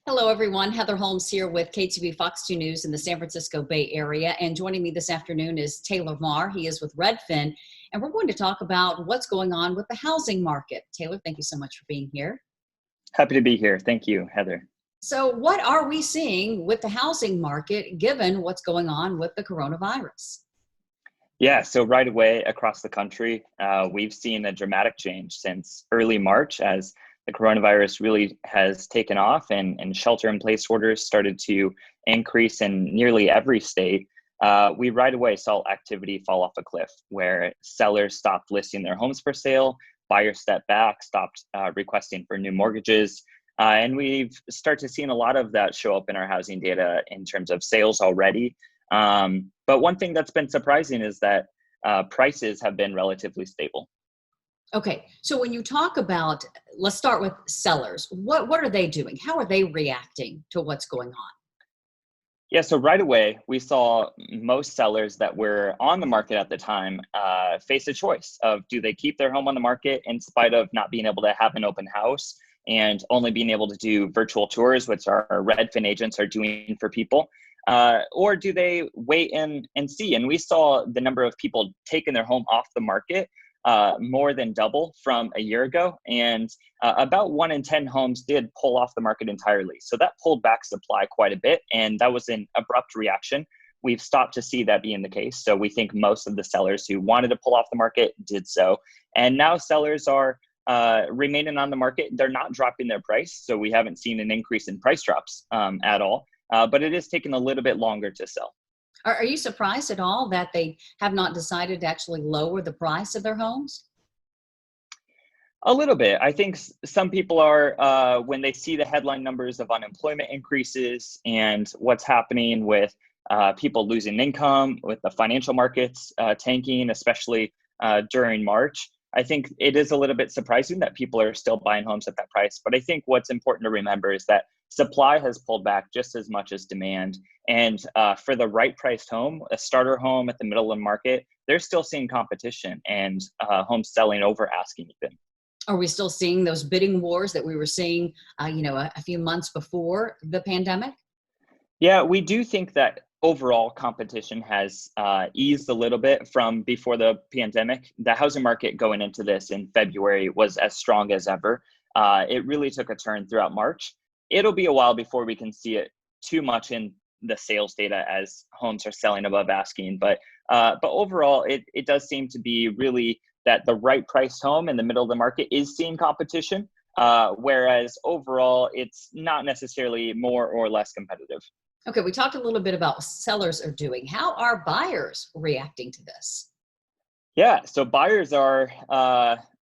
Hello, everyone. Heather Holmes here with KTV Fox 2 News in the San Francisco Bay Area. And joining me this afternoon is Taylor Marr. He is with Redfin. And we're going to talk about what's going on with the housing market. Taylor, thank you so much for being here. Happy to be here. Thank you, Heather. So, what are we seeing with the housing market given what's going on with the coronavirus? Yeah, so right away across the country, we've seen a dramatic change since early March as the coronavirus really has taken off and shelter in place orders started to increase in nearly every state. We right away saw activity fall off a cliff where sellers stopped listing their homes for sale, buyers stepped back, stopped requesting for new mortgages. And we've started seeing a lot of that show up in our housing data in terms of sales already. But one thing that's been surprising is that prices have been relatively stable. Okay, so when you talk about, let's start with sellers. What are they doing? How are they reacting to what's going on? Yeah, so right away, we saw most sellers that were on the market at the time face a choice of do they keep their home on the market in spite of not being able to have an open house and only being able to do virtual tours, which our Redfin agents are doing for people, or do they wait and see? And we saw the number of people taking their home off the market more than double from a year ago. And about 1 in 10 homes did pull off the market entirely. So that pulled back supply quite a bit. And that was an abrupt reaction. We've stopped to see that being the case. So we think most of the sellers who wanted to pull off the market did so. And now sellers are remaining on the market. They're not dropping their price. So we haven't seen an increase in price drops at all. But it is taking a little bit longer to sell. Are you surprised at all that they have not decided to actually lower the price of their homes? A little bit. I think some people are, when they see the headline numbers of unemployment increases and what's happening with people losing income, with the financial markets tanking, especially during March, I think it is a little bit surprising that people are still buying homes at that price. But I think what's important to remember is that supply has pulled back just as much as demand. And for the right priced home, a starter home at the middle of the market, they're still seeing competition and homes selling over asking even. Are we still seeing those bidding wars that we were seeing, a few months before the pandemic? Yeah, we do think that overall competition has eased a little bit from before the pandemic. The housing market going into this in February was as strong as ever. It really took a turn throughout March. It'll be a while before we can see it too much in the sales data as homes are selling above asking. But overall, it does seem to be really that the right priced home in the middle of the market is seeing competition, whereas overall, it's not necessarily more or less competitive. Okay, we talked a little bit about what sellers are doing. How are buyers reacting to this? Yeah, so buyers are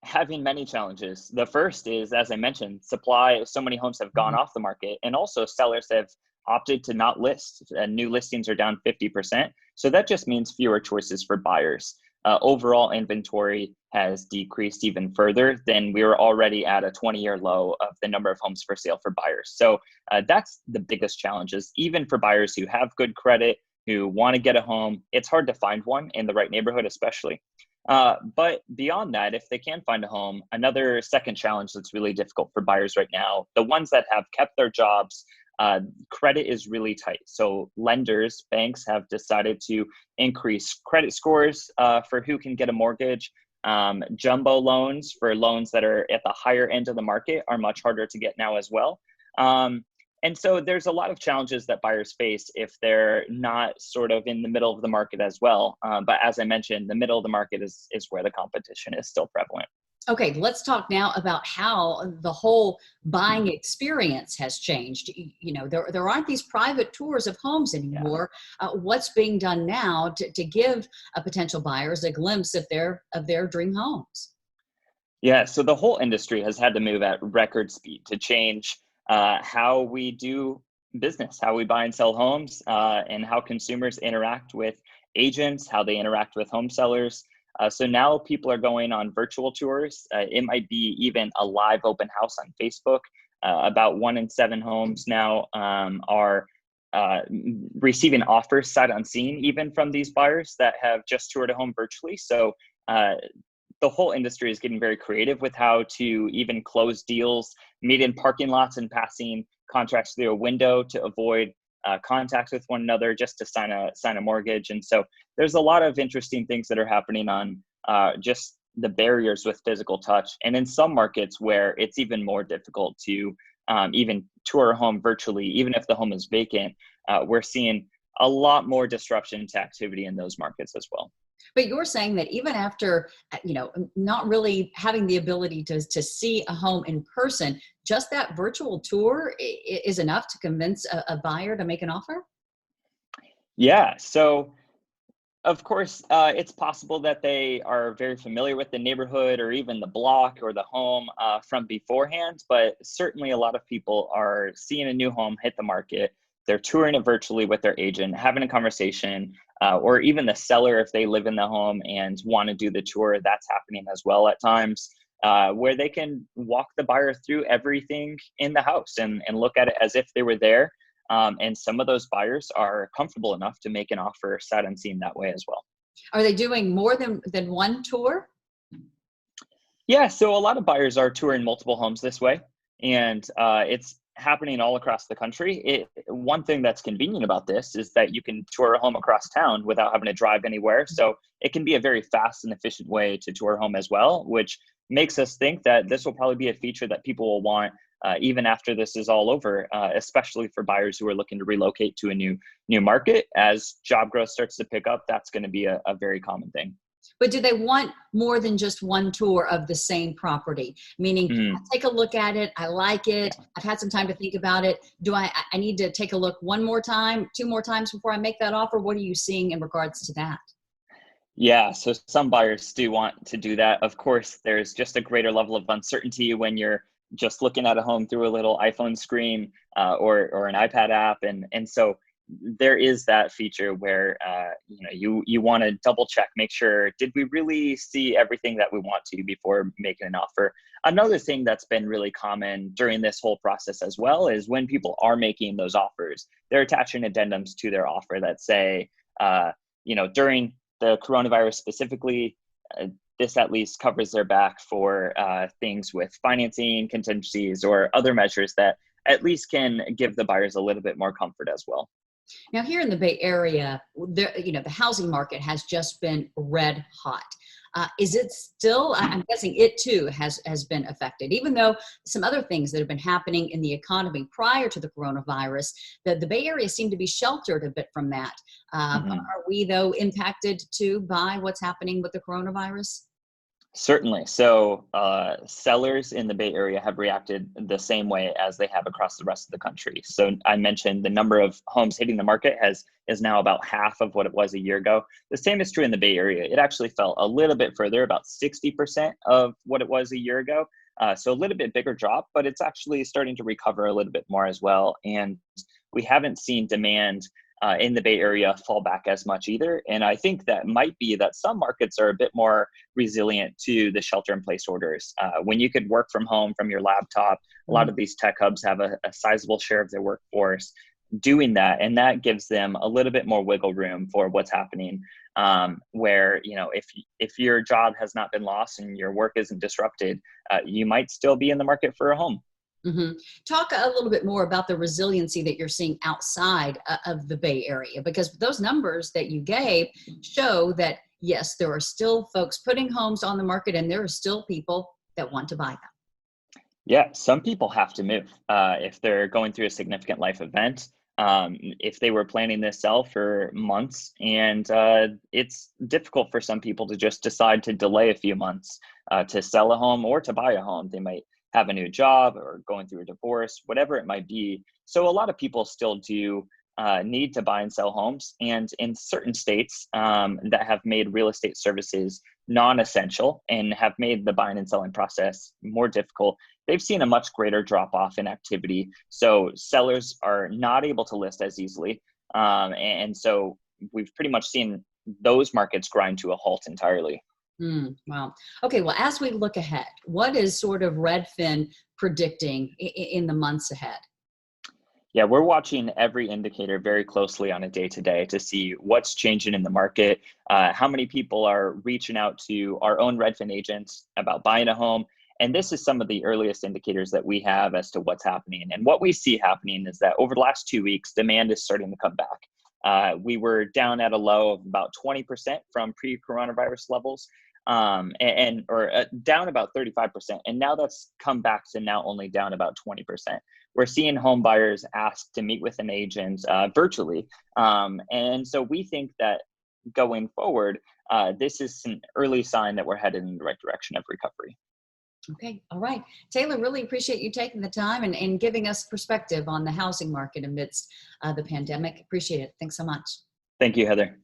having many challenges. The first is, as I mentioned, supply. So many homes have gone Mhm. off the market, and also sellers have opted to not list. New listings are down 50%. So that just means fewer choices for buyers. Overall inventory has decreased even further than we were already at a 20-year low of the number of homes for sale for buyers. So that's the biggest challenges, even for buyers who have good credit, who want to get a home. It's hard to find one in the right neighborhood, especially. But beyond that, if they can find a home, another second challenge that's really difficult for buyers right now, the ones that have kept their jobs, credit is really tight. So lenders, banks have decided to increase credit scores for who can get a mortgage. Jumbo loans for loans that are at the higher end of the market are much harder to get now as well. And so there's a lot of challenges that buyers face if they're not sort of in the middle of the market as well. But as I mentioned, the middle of the market is where the competition is still prevalent. Okay, let's talk now about how the whole buying experience has changed. There aren't these private tours of homes Yeah. anymore. What's being done now to give potential buyers a glimpse of their dream homes? Yeah, so the whole industry has had to move at record speed to change how we do business, how we buy and sell homes, and how consumers interact with agents, how they interact with home sellers. So now people are going on virtual tours. It might be even a live open house on Facebook. About 1 in 7 homes now are receiving offers sight unseen, even from these buyers that have just toured a home virtually. So uh, the whole industry is getting very creative with how to even close deals, meet in parking lots and passing contracts through a window to avoid contact with one another just to sign a mortgage. And so there's a lot of interesting things that are happening on just the barriers with physical touch. And in some markets where it's even more difficult to even tour a home virtually, even if the home is vacant, we're seeing a lot more disruption to activity in those markets as well. But you're saying that even after, not really having the ability to see a home in person, just that virtual tour is enough to convince a buyer to make an offer? Yeah. So of course, it's possible that they are very familiar with the neighborhood or even the block or the home from beforehand, but certainly a lot of people are seeing a new home hit the market. They're touring it virtually with their agent, having a conversation, or even the seller, if they live in the home and want to do the tour, that's happening as well at times, where they can walk the buyer through everything in the house and look at it as if they were there. And some of those buyers are comfortable enough to make an offer sight unseen that way as well. Are they doing more than one tour? Yeah, so a lot of buyers are touring multiple homes this way, and it's happening all across the country. One thing that's convenient about this is that you can tour a home across town without having to drive anywhere. So it can be a very fast and efficient way to tour a home as well, which makes us think that this will probably be a feature that people will want even after this is all over, especially for buyers who are looking to relocate to a new market. As job growth starts to pick up, that's going to be a very common thing. But do they want more than just one tour of the same property? Meaning, I take a look at it, I like it, I've had some time to think about it. Do I need to take a look one more time, two more times before I make that offer? What are you seeing in regards to that? Yeah, so some buyers do want to do that. Of course, there's just a greater level of uncertainty when you're just looking at a home through a little iPhone screen or an iPad app, and so there is that feature where you want to double check, make sure, did we really see everything that we want to before making an offer? Another thing that's been really common during this whole process as well is when people are making those offers, they're attaching addendums to their offer that say, during the coronavirus specifically, this at least covers their back for things with financing contingencies or other measures that at least can give the buyers a little bit more comfort as well. Now, here in the Bay Area, the housing market has just been red hot. Is it still? I'm guessing it too has been affected, even though some other things that have been happening in the economy prior to the coronavirus. The Bay Area seemed to be sheltered a bit from that. Are we though impacted too by what's happening with the coronavirus? Certainly. So sellers in the Bay Area have reacted the same way as they have across the rest of the country. So I mentioned the number of homes hitting the market is now about half of what it was a year ago. The same is true in the Bay Area. It actually fell a little bit further, about 60% of what it was a year ago. So a little bit bigger drop, but it's actually starting to recover a little bit more as well. And we haven't seen demand in the Bay Area fall back as much either. And I think that might be that some markets are a bit more resilient to the shelter in place orders. When you could work from home from your laptop, a lot of these tech hubs have a sizable share of their workforce doing that. And that gives them a little bit more wiggle room for what's happening, where, if your job has not been lost and your work isn't disrupted, you might still be in the market for a home. Mm-hmm. Talk a little bit more about the resiliency that you're seeing outside of the Bay Area, because those numbers that you gave show that, yes, there are still folks putting homes on the market and there are still people that want to buy them. Yeah, some people have to move if they're going through a significant life event. If they were planning this sell for months, and it's difficult for some people to just decide to delay a few months to sell a home or to buy a home. They might have a new job or going through a divorce, whatever it might be. So a lot of people still do need to buy and sell homes. And in certain states that have made real estate services non-essential and have made the buying and selling process more difficult, they've seen a much greater drop off in activity. So sellers are not able to list as easily. And so we've pretty much seen those markets grind to a halt entirely. Wow. Okay. Well, as we look ahead, what is sort of Redfin predicting in the months ahead? Yeah, we're watching every indicator very closely on a day to day to see what's changing in the market, how many people are reaching out to our own Redfin agents about buying a home. And this is some of the earliest indicators that we have as to what's happening. And what we see happening is that over the last 2 weeks, demand is starting to come back. We were down at a low of about 20% from pre-coronavirus levels, or down about 35%. And now that's come back to now only down about 20%. We're seeing home buyers ask to meet with an agent virtually. And so we think that going forward, this is an early sign that we're headed in the right direction of recovery. Okay. All right. Taylor, really appreciate you taking the time and giving us perspective on the housing market amidst the pandemic. Appreciate it. Thanks so much. Thank you, Heather.